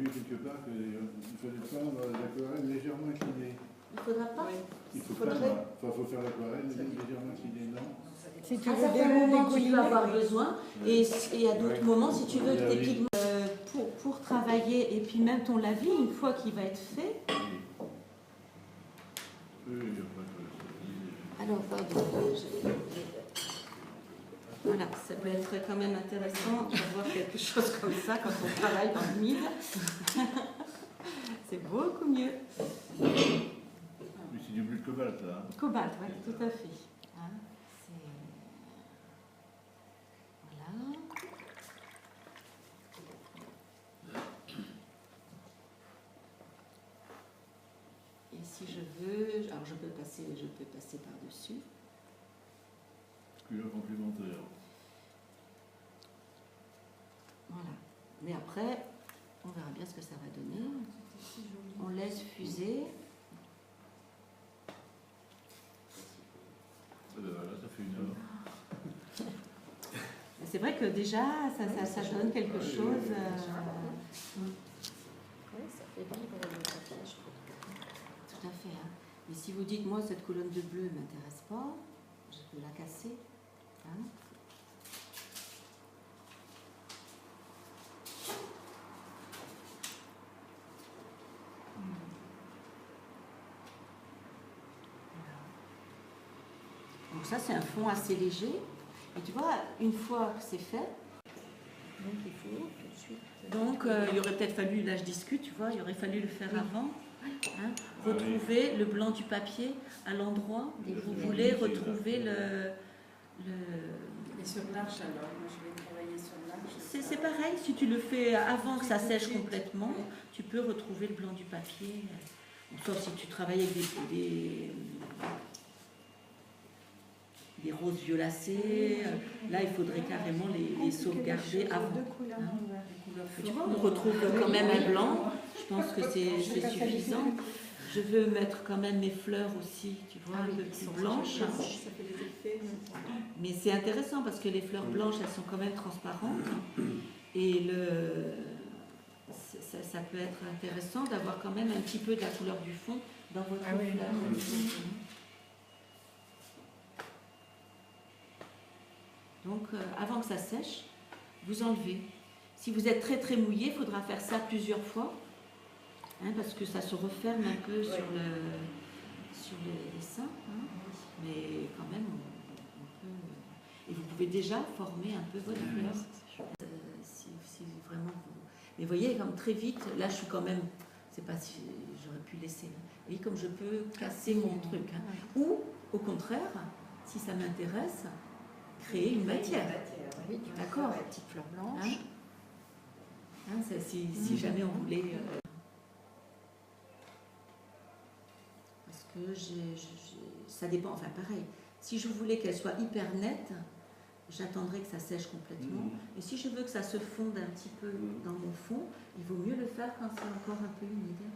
quelque part qu'il fallait peindre l'aquarelle légèrement inclinée. Il faudra pas. Il faut faire l'aquarelle légèrement inclinée, non? Si tu veux à certains moments, tu peux avoir besoin, et à d'autres moments, si tu veux que tes pigments pour travailler, et puis même ton lavis, une fois qu'il va être fait. Alors, pardon. Voilà, ça peut être quand même intéressant d'avoir quelque chose comme ça quand on travaille dans le mid. C'est beaucoup mieux. Mais c'est du bleu de cobalt, là. Cobalt, oui, tout à fait. Hein, voilà. Et si je veux, alors je peux passer par-dessus. Couleur complémentaire. Voilà. Mais après, on verra bien ce que ça va donner. On laisse fuser. Voilà, ça fait 1 heure. C'est vrai que déjà, ça donne quelque chose. Oui, ça fait vivre le papier, je trouve. Tout à fait. Hein. Mais si vous dites, moi, cette colonne de bleu ne m'intéresse pas, je peux la casser. Hein. Donc ça, c'est un fond assez léger. Et tu vois, une fois que c'est fait, Donc il faut tout de suite. donc il aurait peut-être fallu, là je discute, tu vois, il aurait fallu le faire avant. Hein, retrouver le blanc du papier à l'endroit où vous voulez retrouver le... Et sur l'arche alors, moi je vais travailler sur l'arche. C'est pareil, si tu le fais avant que ça sèche complètement, tu peux retrouver le blanc du papier. Sauf si tu travailles avec des roses violacées, là il faudrait carrément les sauvegarder avant. Hein. Tu vois, on retrouve quand même un blanc, je pense que c'est suffisant. Je veux mettre quand même mes fleurs aussi, tu vois, un peu plus blanches. Mais c'est intéressant parce que les fleurs blanches, elles sont quand même transparentes. Et ça peut être intéressant d'avoir quand même un petit peu de la couleur du fond dans votre fleur. Donc, avant que ça sèche, vous enlevez. Si vous êtes très très mouillé, il faudra faire ça plusieurs fois, hein, parce que ça se referme un peu sur les seins. Hein. Mais quand même, on peut... Et vous pouvez déjà former un peu votre fleur. Si vraiment vous... Mais vous voyez, comme très vite, là je suis quand même... C'est pas si j'aurais pu laisser. Vous voyez, comme je peux casser mon truc. Hein. Ou, au contraire, si ça m'intéresse, créer une matière. Oui, d'accord. Une petite fleur blanche. Hein, si jamais on voulait... Parce que ça dépend, enfin pareil, si je voulais qu'elle soit hyper nette, j'attendrai que ça sèche complètement. Et si je veux que ça se fonde un petit peu dans mon fond, il vaut mieux le faire quand c'est encore un peu humide.